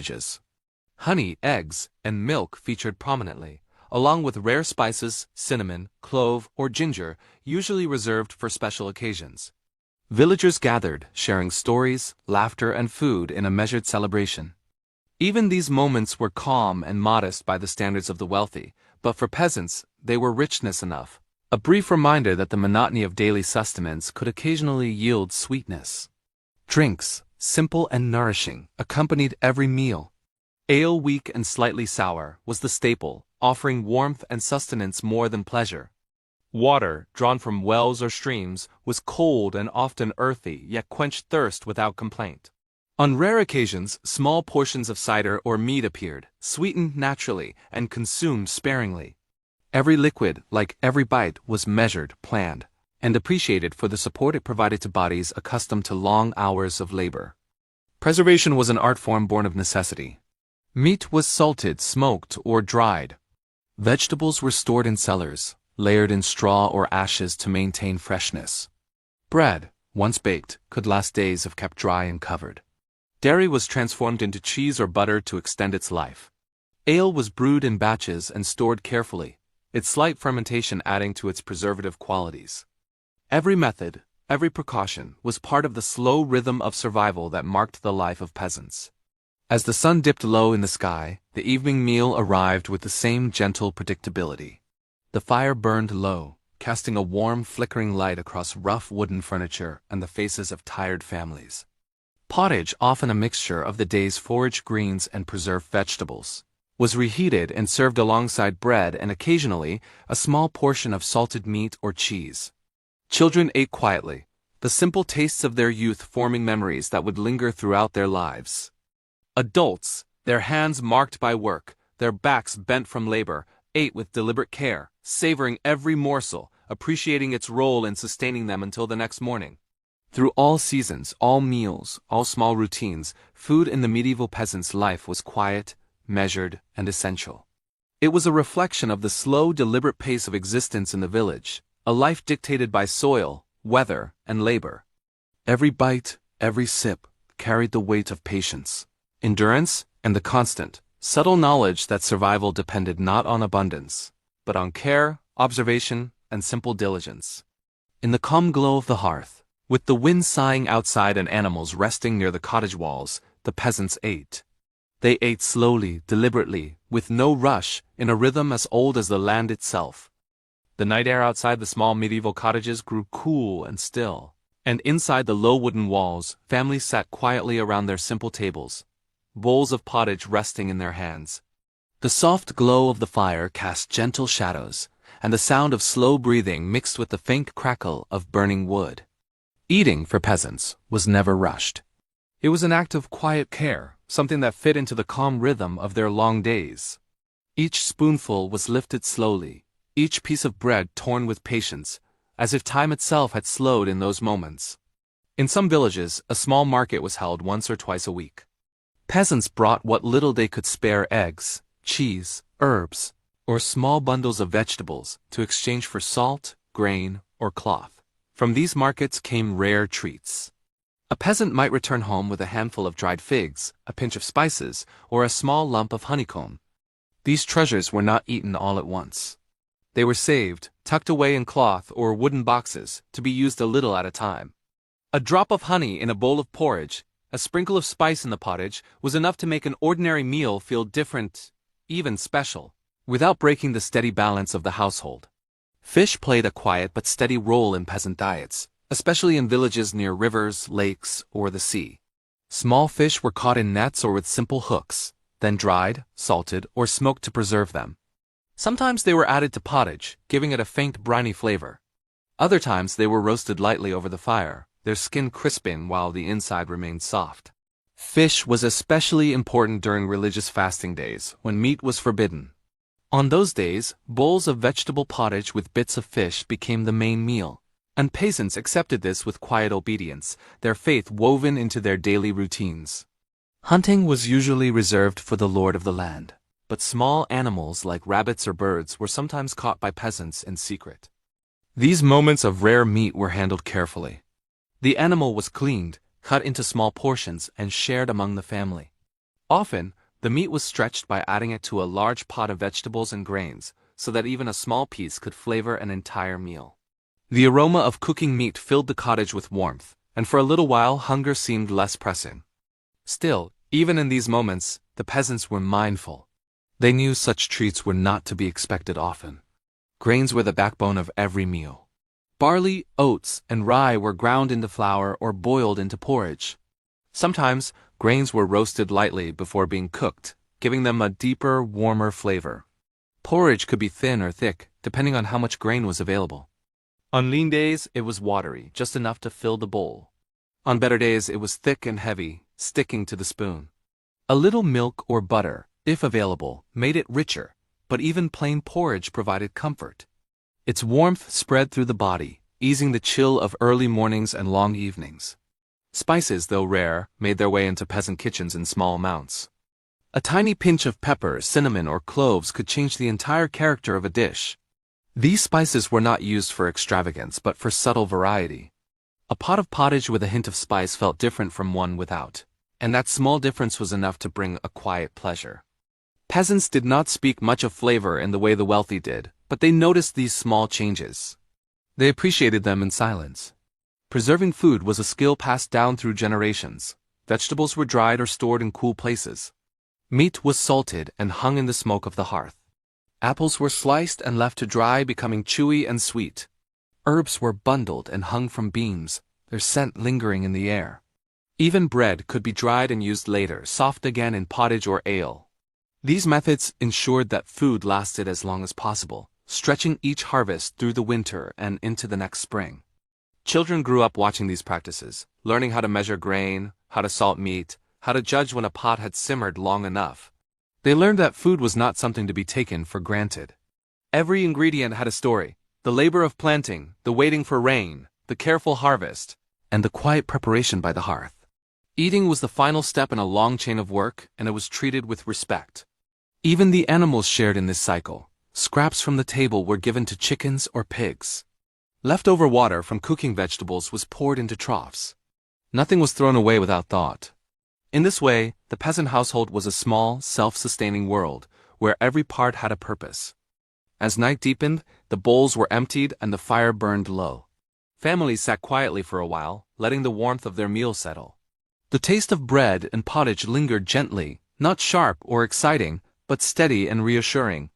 beverages. Honey, eggs, and milk featured prominently, along with rare spices, cinnamon, clove, or ginger, usually reserved for special occasions. Villagers gathered, sharing stories, laughter, and food in a measured celebration. Even these moments were calm and modest by the standards of the wealthy, but for peasants, they were richness enough. A brief reminder that the monotony of daily sustenance could occasionally yield sweetness. Drinks, simple and nourishing, accompanied every meal. Ale, weak and slightly sour, was the staple, offering warmth and sustenance more than pleasure. Water, drawn from wells or streams, was cold and often earthy, yet quenched thirst without complaint. On rare occasions, small portions of cider or mead appeared, sweetened naturally and consumed sparingly. Every liquid, like every bite, was measured, planned, and appreciated for the support it provided to bodies accustomed to long hours of labor. Preservation was an art form born of necessity. Meat was salted, smoked, or dried. Vegetables were stored in cellars, layered in straw or ashes to maintain freshness. Bread, once baked, could last days if kept dry and covered. Dairy was transformed into cheese or butter to extend its life. Ale was brewed in batches and stored carefully, its slight fermentation adding to its preservative qualities. Every method, every precaution, was part of the slow rhythm of survival that marked the life of peasants. As the sun dipped low in the sky, the evening meal arrived with the same gentle predictability. The fire burned low, casting a warm, flickering light across rough wooden furniture and the faces of tired families. Pottage, often a mixture of the day's foraged greens and preserved vegetables, was reheated and served alongside bread and occasionally a small portion of salted meat or cheese. Children ate quietly, the simple tastes of their youth forming memories that would linger throughout their lives. Adults, their hands marked by work, their backs bent from labor, ate with deliberate care, savoring every morsel, appreciating its role in sustaining them until the next morning. Through all seasons, all meals, all small routines, food in the medieval peasant's life was quiet, measured, and essential. It was a reflection of the slow, deliberate pace of existence in the village, a life dictated by soil, weather, and labor. Every bite, every sip, carried the weight of patience, endurance, and the constant, subtle knowledge that survival depended not on abundance, but on care, observation, and simple diligence. In the calm glow of the hearth, with the wind sighing outside and animals resting near the cottage walls, the peasants ate. They ate slowly, deliberately, with no rush, in a rhythm as old as the land itself. The night air outside the small medieval cottages grew cool and still, and inside the low wooden walls, families sat quietly around their simple tables, bowls of pottage resting in their hands. The soft glow of the fire cast gentle shadows, and the sound of slow breathing mixed with the faint crackle of burning wood. Eating, for peasants, was never rushed. It was an act of quiet care, something that fit into the calm rhythm of their long days. Each spoonful was lifted slowly, each piece of bread torn with patience, as if time itself had slowed in those moments. In some villages, a small market was held once or twice a week. Peasants brought what little they could spare: eggs, cheese, herbs, or small bundles of vegetables to exchange for salt, grain, or cloth. From these markets came rare treats. A peasant might return home with a handful of dried figs, a pinch of spices, or a small lump of honeycomb. These treasures were not eaten all at once. They were saved, tucked away in cloth or wooden boxes, to be used a little at a time. A drop of honey in a bowl of porridge, a sprinkle of spice in the pottage, was enough to make an ordinary meal feel different, even special, without breaking the steady balance of the household. Fish played a quiet but steady role in peasant diets, especially in villages near rivers, lakes, or the sea. Small fish were caught in nets or with simple hooks, then dried, salted, or smoked to preserve them. Sometimes they were added to pottage, giving it a faint briny flavor. Other times they were roasted lightly over the fire, their skin crisping while the inside remained soft. Fish was especially important during religious fasting days, when meat was forbidden. On those days, bowls of vegetable pottage with bits of fish became the main meal, and peasants accepted this with quiet obedience, their faith woven into their daily routines. Hunting was usually reserved for the lord of the land, but small animals like rabbits or birds were sometimes caught by peasants in secret. These moments of rare meat were handled carefully. The animal was cleaned, cut into small portions, and shared among the family. Often, the meat was stretched by adding it to a large pot of vegetables and grains, so that even a small piece could flavor an entire meal. The aroma of cooking meat filled the cottage with warmth, and for a little while hunger seemed less pressing. Still, even in these moments, the peasants were mindful. They knew such treats were not to be expected often. Grains were the backbone of every meal. Barley, oats, and rye were ground into flour or boiled into porridge. Sometimes, grains were roasted lightly before being cooked, giving them a deeper, warmer flavor. Porridge could be thin or thick, depending on how much grain was available. On lean days, it was watery, just enough to fill the bowl. On better days, it was thick and heavy, sticking to the spoon. A little milk or butter, if available, made it richer, but even plain porridge provided comfort. Its warmth spread through the body, easing the chill of early mornings and long evenings. Spices, though rare, made their way into peasant kitchens in small amounts. A tiny pinch of pepper, cinnamon, or cloves could change the entire character of a dish. These spices were not used for extravagance, but for subtle variety. A pot of pottage with a hint of spice felt different from one without, and that small difference was enough to bring a quiet pleasure. Peasants did not speak much of flavor in the way the wealthy did, but they noticed these small changes. They appreciated them in silence. Preserving food was a skill passed down through generations. Vegetables were dried or stored in cool places. Meat was salted and hung in the smoke of the hearth. Apples were sliced and left to dry, becoming chewy and sweet. Herbs were bundled and hung from beams, their scent lingering in the air. Even bread could be dried and used later, soft again in pottage or ale. These methods ensured that food lasted as long as possible, stretching each harvest through the winter and into the next spring. Children grew up watching these practices, learning how to measure grain, how to salt meat, how to judge when a pot had simmered long enough. They learned that food was not something to be taken for granted. Every ingredient had a story: the labor of planting, the waiting for rain, the careful harvest, and the quiet preparation by the hearth. Eating was the final step in a long chain of work, and it was treated with respect. Even the animals shared in this cycle. Scraps from the table were given to chickens or pigs. Leftover water from cooking vegetables was poured into troughs. Nothing was thrown away without thought. In this way, the peasant household was a small, self-sustaining world, where every part had a purpose. As night deepened, the bowls were emptied and the fire burned low. Families sat quietly for a while, letting the warmth of their meal settle. The taste of bread and pottage lingered gently, not sharp or exciting, but steady and reassuring.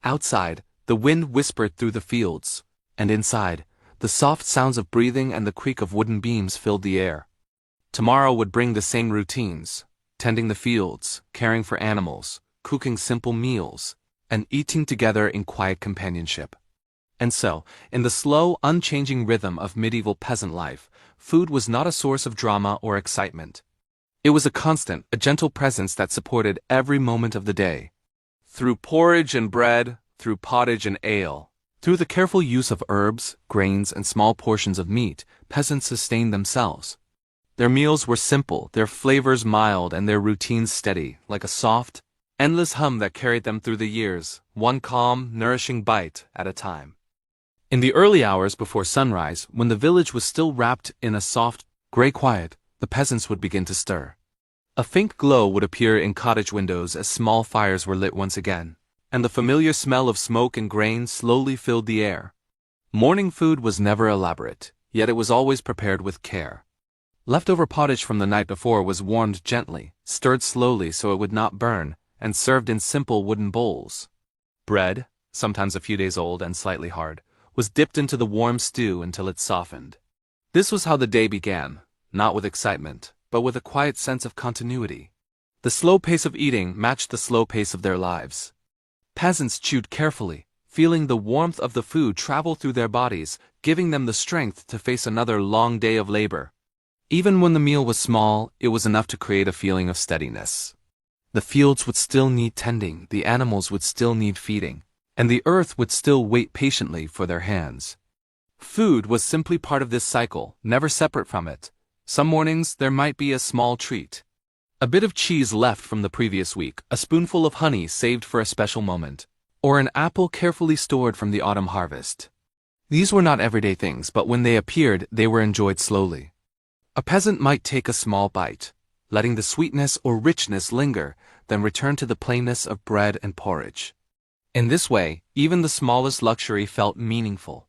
Outside, the wind whispered through the fields, and inside, the soft sounds of breathing and the creak of wooden beams filled the air. Tomorrow would bring the same routines: tending the fields, caring for animals, cooking simple meals, and eating together in quiet companionship. And so, in the slow, unchanging rhythm of medieval peasant life, food was not a source of drama or excitement. It was a constant, a gentle presence that supported every moment of the day. Through porridge and bread, through pottage and ale, through the careful use of herbs, grains, and small portions of meat, peasants sustained themselves. Their meals were simple, their flavors mild, and their routines steady, like a soft, endless hum that carried them through the years, one calm, nourishing bite at a time. In the early hours before sunrise, when the village was still wrapped in a soft, gray quiet, the peasants would begin to stir. A faint glow would appear in cottage windows as small fires were lit once again, and the familiar smell of smoke and grain slowly filled the air. Morning food was never elaborate, yet it was always prepared with care. Leftover pottage from the night before was warmed gently, stirred slowly so it would not burn, and served in simple wooden bowls. Bread, sometimes a few days old and slightly hard, was dipped into the warm stew until it softened. This was how the day began, not with excitement, but with a quiet sense of continuity. The slow pace of eating matched the slow pace of their lives. Peasants chewed carefully, feeling the warmth of the food travel through their bodies, giving them the strength to face another long day of labor. Even when the meal was small, it was enough to create a feeling of steadiness. The fields would still need tending, the animals would still need feeding, and the earth would still wait patiently for their hands. Food was simply part of this cycle, never separate from it. Some mornings there might be a small treat. A bit of cheese left from the previous week, a spoonful of honey saved for a special moment, or an apple carefully stored from the autumn harvest. These were not everyday things, but when they appeared, they were enjoyed slowly. A peasant might take a small bite, letting the sweetness or richness linger, then return to the plainness of bread and porridge. In this way, even the smallest luxury felt meaningful.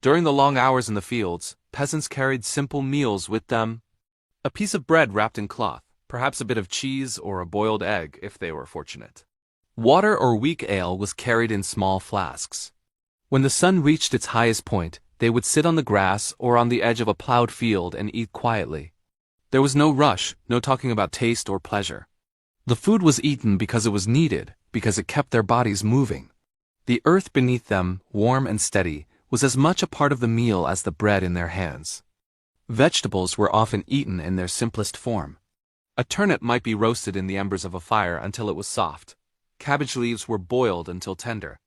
During the long hours in the fields, peasants carried simple meals with them: a piece of bread wrapped in cloth, perhaps a bit of cheese or a boiled egg if they were fortunate. Water or weak ale was carried in small flasks. When the sun reached its highest point, they would sit on the grass or on the edge of a plowed field and eat quietly. There was no rush, no talking about taste or pleasure. The food was eaten because it was needed, because it kept their bodies moving. The earth beneath them, warm and steady, was as much a part of the meal as the bread in their hands. Vegetables were often eaten in their simplest form. A turnip might be roasted in the embers of a fire until it was soft. Cabbage leaves were boiled until tender.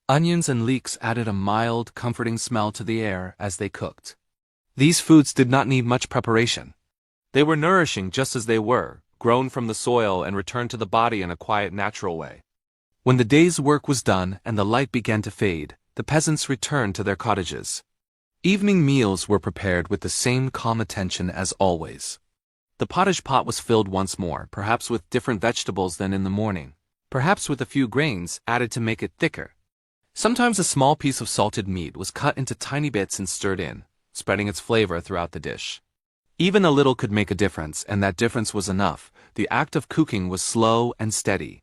Onions and leeks added a mild, comforting smell to the air as they cooked. These foods did not need much preparation. They were nourishing just as they were, grown from the soil and returned to the body in a quiet, natural way. When the day's work was done and the light began to fade, the peasants returned to their cottages. Evening meals were prepared with the same calm attention as always. The pottage pot was filled once more, perhaps with different vegetables than in the morning, perhaps with a few grains added to make it thicker. Sometimes a small piece of salted meat was cut into tiny bits and stirred in, spreading its flavor throughout the dish. Even a little could make a difference, and that difference was enough. The act of cooking was slow and steady.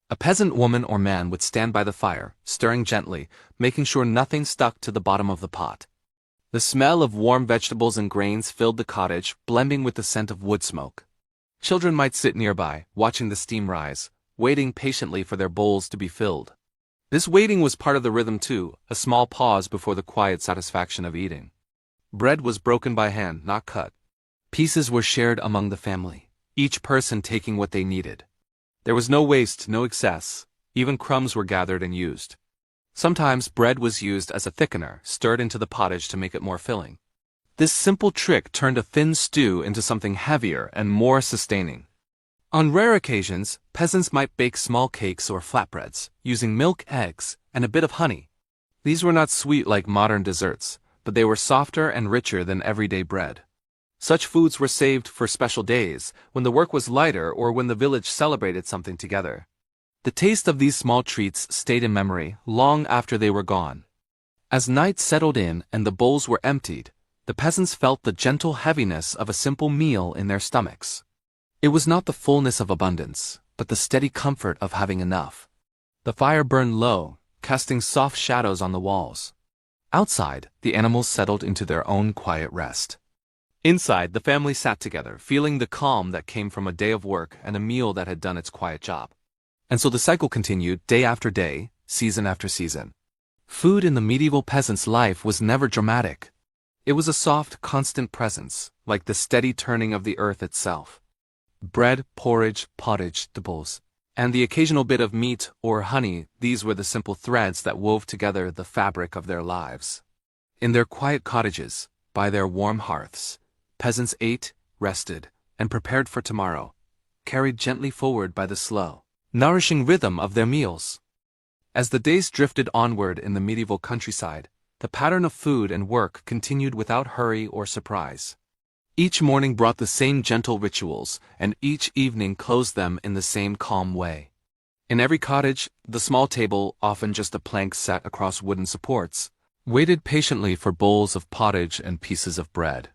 A peasant woman or man would stand by the fire, stirring gently, making sure nothing stuck to the bottom of the pot. The smell of warm vegetables and grains filled the cottage, blending with the scent of wood smoke. Children might sit nearby, watching the steam rise, waiting patiently for their bowls to be filled. This waiting was part of the rhythm too, a small pause before the quiet satisfaction of eating. Bread was broken by hand, not cut. Pieces were shared among the family, each person taking what they needed. There was no waste, no excess. Even crumbs were gathered and used. Sometimes bread was used as a thickener, stirred into the pottage to make it more filling. This simple trick turned a thin stew into something heavier and more sustaining. On rare occasions, peasants might bake small cakes or flatbreads, using milk, eggs, and a bit of honey. These were not sweet like modern desserts, but they were softer and richer than everyday bread. Such foods were saved for special days, when the work was lighter or when the village celebrated something together. The taste of these small treats stayed in memory long after they were gone. As night settled in and the bowls were emptied, the peasants felt the gentle heaviness of a simple meal in their stomachs. It was not the fullness of abundance, but the steady comfort of having enough. The fire burned low, casting soft shadows on the walls. Outside, the animals settled into their own quiet rest. Inside, the family sat together, feeling the calm that came from a day of work and a meal that had done its quiet job. And so the cycle continued, day after day, season after season. Food in the medieval peasant's life was never dramatic. It was a soft, constant presence, like the steady turning of the earth itself. Bread, porridge, pottage, dibbles, and the occasional bit of meat or honey, these were the simple threads that wove together the fabric of their lives. In their quiet cottages, by their warm hearths, peasants ate, rested, and prepared for tomorrow, carried gently forward by the slow, nourishing rhythm of their meals. As the days drifted onward in the medieval countryside, the pattern of food and work continued without hurry or surprise. Each morning brought the same gentle rituals, and each evening closed them in the same calm way. In every cottage, the small table, often just a plank set across wooden supports, waited patiently for bowls of pottage and pieces of bread.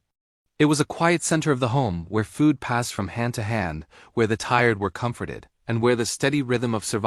It was a quiet center of the home, where food passed from hand to hand, where the tired were comforted, and where the steady rhythm of survival